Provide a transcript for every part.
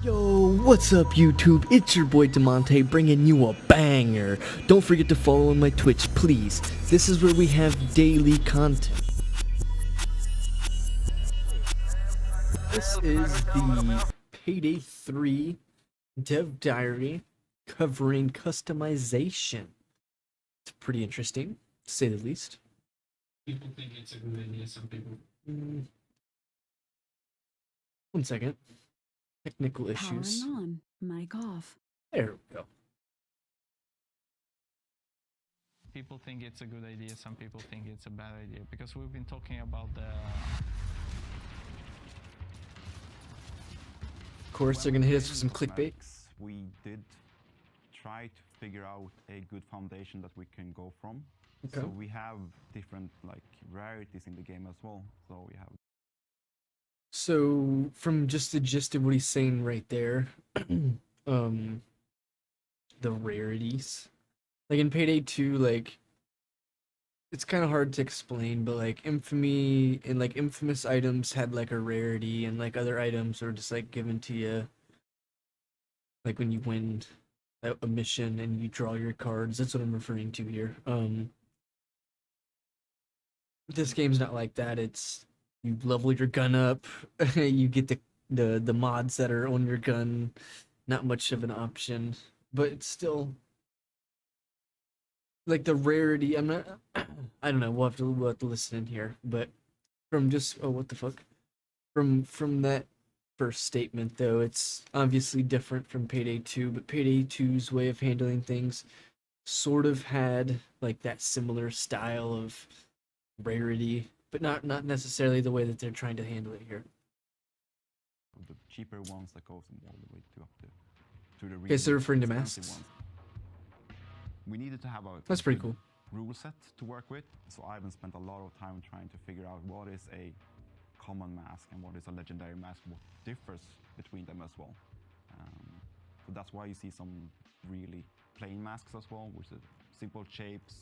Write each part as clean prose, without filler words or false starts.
Yo, what's up YouTube? It's your boy Damontae bringing you a banger. Don't forget to follow on my Twitch, please. This is where we have daily content. This is the Payday 3 Dev Diary covering customization. It's pretty interesting, to say the least. People think it's a good idea, some people. One second. Technical issues. Powering on, mic off. There we go. People think it's a good idea, some people think it's a bad idea, because we've been talking about the... Of course, they're gonna hit us with some clickbait. We did try to figure out a good foundation that we can go from. Okay. So we have different rarities in the game as well. So we have. So from just the gist of what he's saying right there, the rarities, like in Payday 2, like it's kind of hard to explain, but like infamy and like infamous items had like a rarity, and like other items were just like given to you, like when you win a mission and you draw your cards. That's what I'm referring to here. This game's not like that. It's you level your gun up, you get the mods that are on your gun. Not much of an option, but it's still like the rarity. I'm not. I don't know. We'll have to listen in here, but from just what the fuck, from that first statement though, it's obviously different from Payday 2, but Payday 2's way of handling things sort of had like that similar style of rarity, but not necessarily the way that they're trying to handle it here. The cheaper ones that goes all the way to up to the Okay, so referring to expensive masks. ones. We needed to have a That's pretty cool. rule set to work with, so I haven't spent a lot of time trying to figure out what is a common mask and what is a legendary mask, what differs between them as well. So that's why you see some really plain masks as well, which is simple shapes.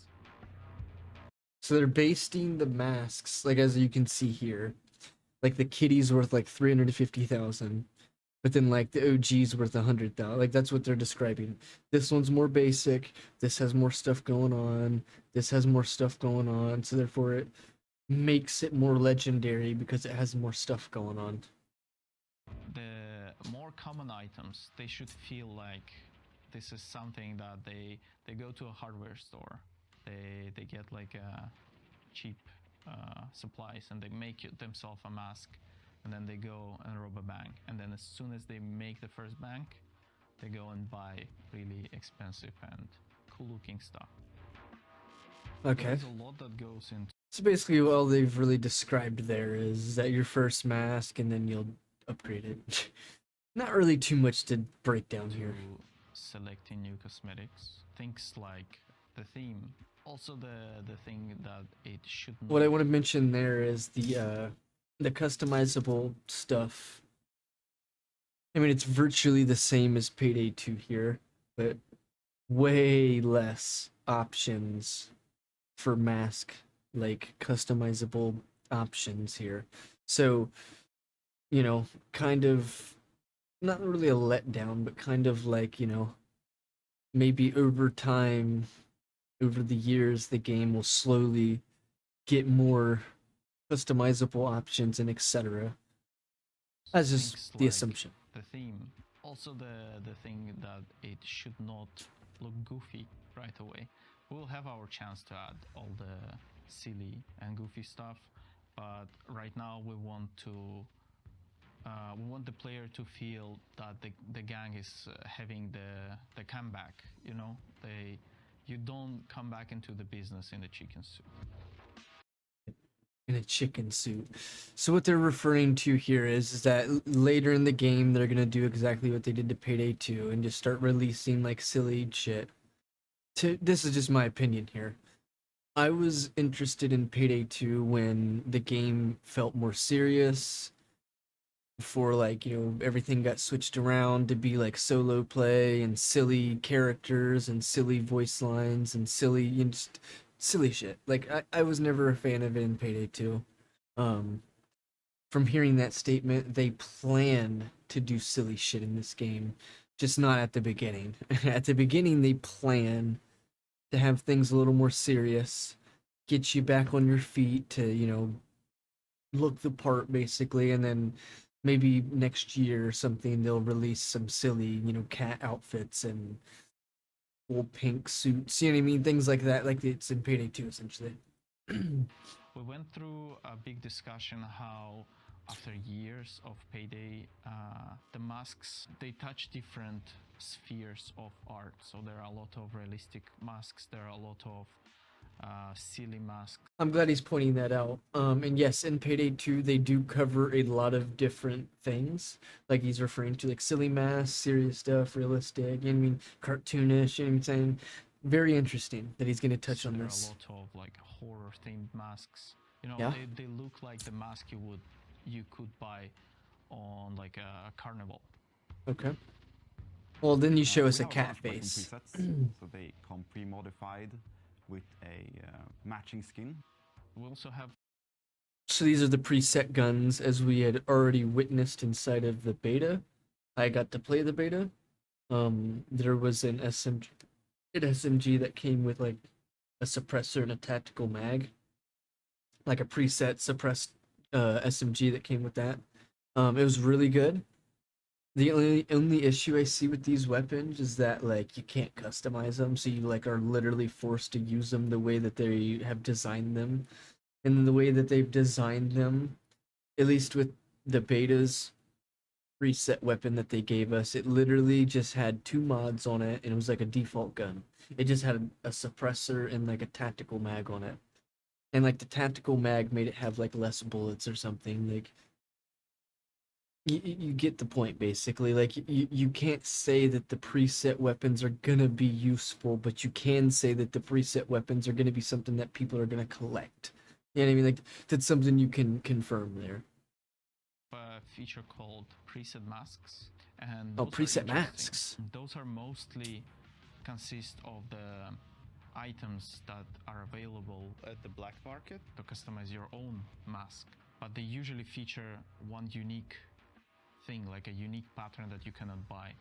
So they're basting the masks, like as you can see here, like the kitty's worth like 350,000, but then like the OG's worth 100,000. Like that's what they're describing. This one's more basic. This has more stuff going on. This has more stuff going on. So therefore, it makes it more legendary because it has more stuff going on. The more common items, they should feel like this is something that they go to a hardware store. They get like a cheap supplies and they make themselves a mask, and then they go and rob a bank, and then as soon as they make the first bank, they go and buy really expensive and cool looking stuff. Okay. There's a lot that goes into... So basically, all they've really described there is that your first mask, and then you'll upgrade it. Not really too much to break down here. Selecting new cosmetics, things like the theme. Also the thing that it should not... What I want to mention there is the customizable stuff. I mean, it's virtually the same as Payday 2 here, but way less options for mask, like customizable options here. So, you know, kind of not really a letdown, but kind of like, you know, maybe over time, over the years, the game will slowly get more customizable options and etc. That's just things the like assumption. the theme. Also the thing that it should not look goofy right away. We'll have our chance to add all the silly and goofy stuff, but right now we want the player to feel that the gang is having the comeback. You know, you don't come back into the business in a chicken suit. In a chicken suit. So what they're referring to here is that later in the game they're gonna do exactly what they did to Payday 2 and just start releasing like silly shit. This is just my opinion here. I was interested in Payday 2 when the game felt more serious, before like, you know, everything got switched around to be like solo play and silly characters and silly voice lines and silly, you know, just silly shit. Like I was never a fan of it in Payday 2. From hearing that statement, they plan to do silly shit in this game, just not at the beginning. At the beginning, they plan to have things a little more serious, get you back on your feet to, look the part basically, and then maybe next year or something they'll release some silly, cat outfits and full pink suits, you know what I mean? Things like that, like it's in Payday 2 essentially. We went through a big discussion how after years of Payday, the masks, they touch different spheres of art. So there are a lot of realistic masks, there are a lot of silly masks. I'm glad he's pointing that out. And yes, in Payday 2, they do cover a lot of different things. Like he's referring to like silly masks, serious stuff, realistic, you know what I mean, cartoonish, you know what I'm saying? Very interesting that he's going to touch on There this. are a lot of like horror themed masks. You know, Yeah. they look like the mask you could buy on like a carnival. Okay. Well, then you show us We a have cat bunch of different face. presets, so they come pre-modified with a matching skin. We also have So these are the preset guns as we had already witnessed inside of the beta. I got to play the beta. There was an SMG that came with like a suppressor and a tactical mag, like a preset suppressed SMG that came with that. It was really good. The only issue I see with these weapons is that like you can't customize them, so you like are literally forced to use them the way that they have designed them. And the way that they've designed them, at least with the betas preset weapon that they gave us, it literally just had 2 mods on it and it was like a default gun. It just had a suppressor and like a tactical mag on it. And like the tactical mag made it have like less bullets or something. Like you get the point basically. Like you can't say that the preset weapons are gonna be useful, but you can say that the preset weapons are gonna be something that people are gonna collect. You know what I mean? Like that's something you can confirm there. a feature called preset masks, and Oh, those are preset interesting. masks. Those are mostly consist of the items that are available at the black market to customize your own mask, but they usually feature one unique thing, like a unique pattern that you cannot buy.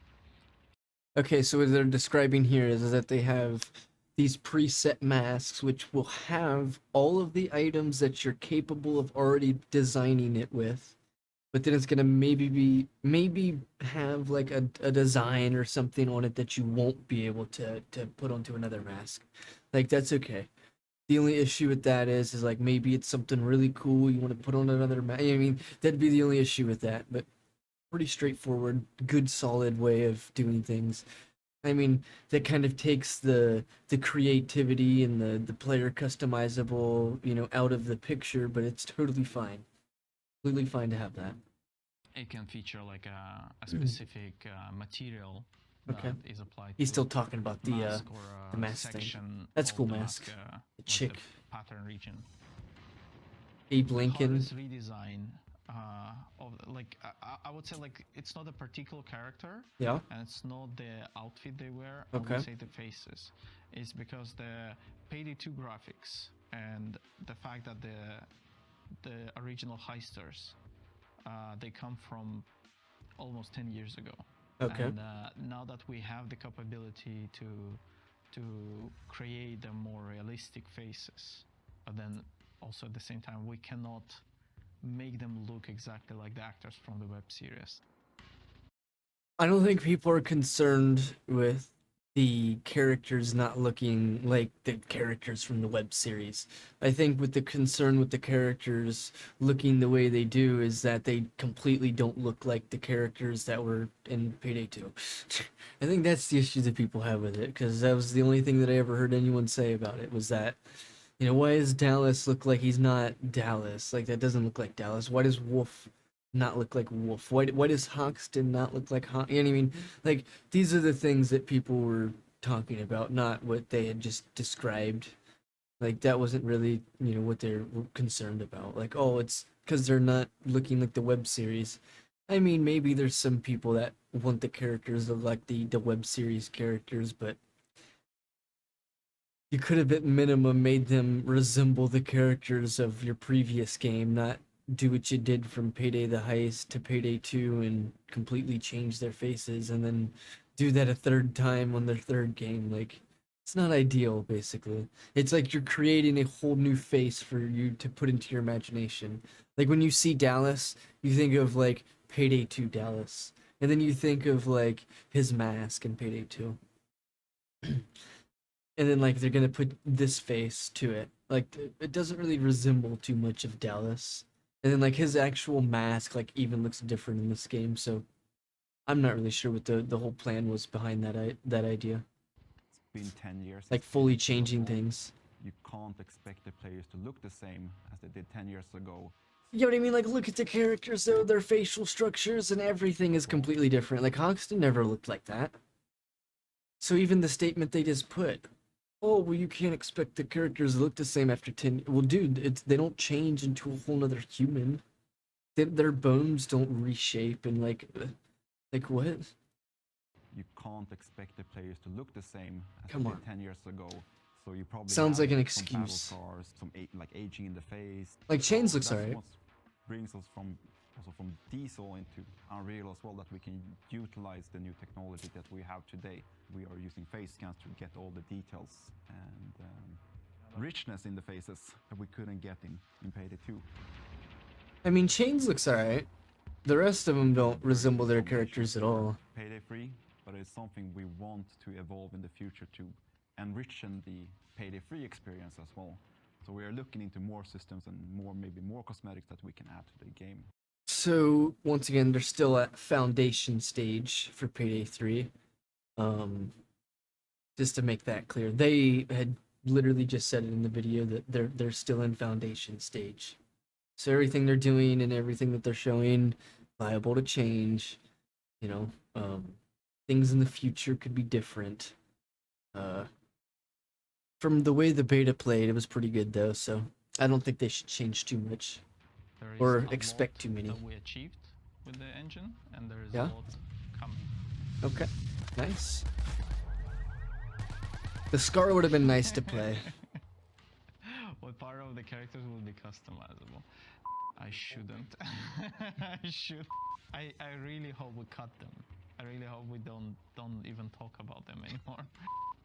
Okay, so what they're describing here is that they have these preset masks which will have all of the items that you're capable of already designing it with, but then it's gonna maybe have like a design or something on it that you won't be able to put onto another mask. Like that's okay. The only issue with that is like maybe it's something really cool you want to put on another mask. I mean, that'd be the only issue with that, but pretty straightforward, good solid way of doing things. I mean, that kind of takes the creativity and the player customizable, out of the picture, but it's totally fine. Completely fine to have that. It can feature like a specific material Okay. that is applied He's to still talking about the mask or the a mask thing. section That's of cool the mask. like chick. the pattern region. Abe The Lincoln. hardest redesign of like I would say like it's not a particular character, Yeah. and it's not the outfit they wear. Okay. I would say the faces. It's because the Payday 2 graphics and the fact that the original heisters they come from almost 10 years ago. Okay. And now that we have the capability to create the more realistic faces, but then also at the same time we cannot make them look exactly like the actors from the web series. I don't think people are concerned with the characters not looking like the characters from the web series. I think with the concern with the characters looking the way they do is that they completely don't look like the characters that were in Payday 2. I think that's the issue that people have with it, because that was the only thing that I ever heard anyone say about it was that, why does Dallas look like he's not Dallas? Like that doesn't look like Dallas. Why does Wolf not look like Wolf? Why does Hoxton not look like You know what I mean? Like these are the things that people were talking about, not what they had just described. Like that wasn't really, what they're concerned about. Like, oh, it's because they're not looking like the web series. I mean, maybe there's some people that want the characters to look like the web series characters, but you could have at minimum made them resemble the characters of your previous game, not do what you did from Payday the Heist to Payday 2 and completely change their faces and then do that a third time on their third game. Like, it's not ideal, basically. It's like you're creating a whole new face for you to put into your imagination. Like, when you see Dallas, you think of, like, Payday 2 Dallas. And then you think of, like, his mask in Payday 2. And then, like, they're gonna put this face to it. Like, it doesn't really resemble too much of Dallas. And then, like, his actual mask, like, even looks different in this game. So I'm not really sure what the whole plan was behind that idea. It's been 10 years. Like, since fully Payday 2 was changing launched. things. You can't expect the players to look the same as they did 10 years ago. You know what I mean? Like, look at the characters, though. Their facial structures and everything is completely different. Like, Hoxton never looked like that. So even the statement they just put, oh, well, you can't expect the characters to look the same after 10. Well, dude, they don't change into a whole nother human. Their bones don't reshape and, like what? You can't expect the players to look the same as Come they on. did 10 years ago. So you probably Sounds have like an some battle excuse. scars, some like aging in the face. Like, Chains looks That's alright. what brings us from also from Diesel into Unreal as well, that we can utilize the new technology that we have today. We are using face scans to get all the details and richness in the faces that we couldn't get in Payday 2. I mean, Chains looks alright. The rest of them don't resemble their characters at all. Payday 3, but it's something we want to evolve in the future to enrichen the Payday 3 experience as well. So we are looking into more systems and maybe more cosmetics that we can add to the game. So once again, they're still at foundation stage for Payday 3. Just to make that clear, they had literally just said it in the video that they're still in foundation stage. So everything they're doing and everything that they're showing liable to change. You know, things in the future could be different. From the way the beta played, it was pretty good though. So I don't think they should change too much. There is Or a expect lot too many. that we achieved with the engine, and there is Yeah? a lot coming. Okay, nice. The Scar would have been nice to play. What part of the characters will be customizable? I shouldn't. I should. I really hope we cut them. I really hope we don't even talk about them anymore.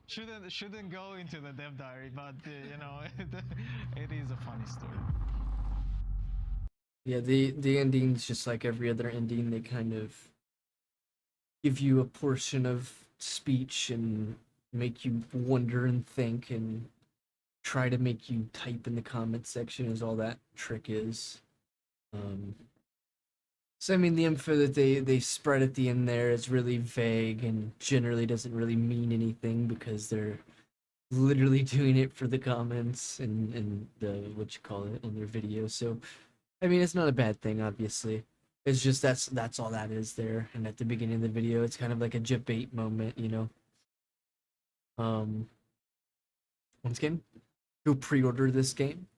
Shouldn't go into the dev diary, but you know, it is a funny story. Yeah, the ending's just like every other ending. They kind of give you a portion of speech and make you wonder and think and try to make you type in the comment section is all that trick is. So I mean, the info that they spread at the end there is really vague and generally doesn't really mean anything because they're literally doing it for the comments and the what you call it on their video. So I mean, it's not a bad thing, obviously. It's just that's all that is there. And at the beginning of the video, it's kind of like a debate moment, you know. Once again, go pre-order this game.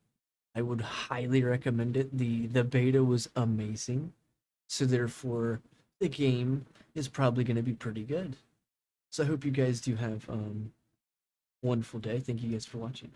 I would highly recommend it. The beta was amazing, so therefore the game is probably going to be pretty good. So I hope you guys do have wonderful day. Thank you guys for watching.